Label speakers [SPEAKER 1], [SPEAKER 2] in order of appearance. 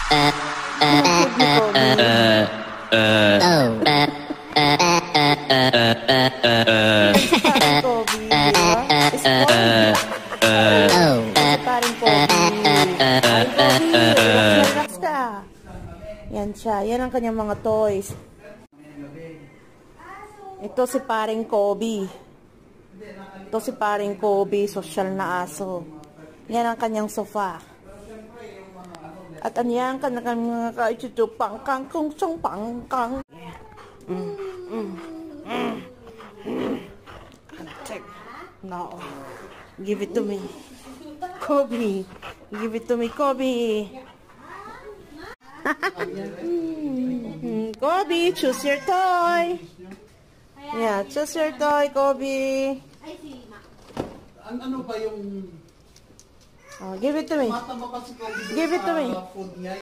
[SPEAKER 1] Yan siya. Yan ang kanyang mga toys. Ito si paring Kobe. Ito si paring Kobe, social na aso. Yan ang kanyang sofa. At anyan ka na mga kaitito, pangkang kung song pangkang. No. Give it to me. Kobe. Give it to me, Kobe. Kobe, choose your toy. Yeah, choose your toy, Kobe.
[SPEAKER 2] Ano ba yung...
[SPEAKER 1] Give it to me. Give it to me.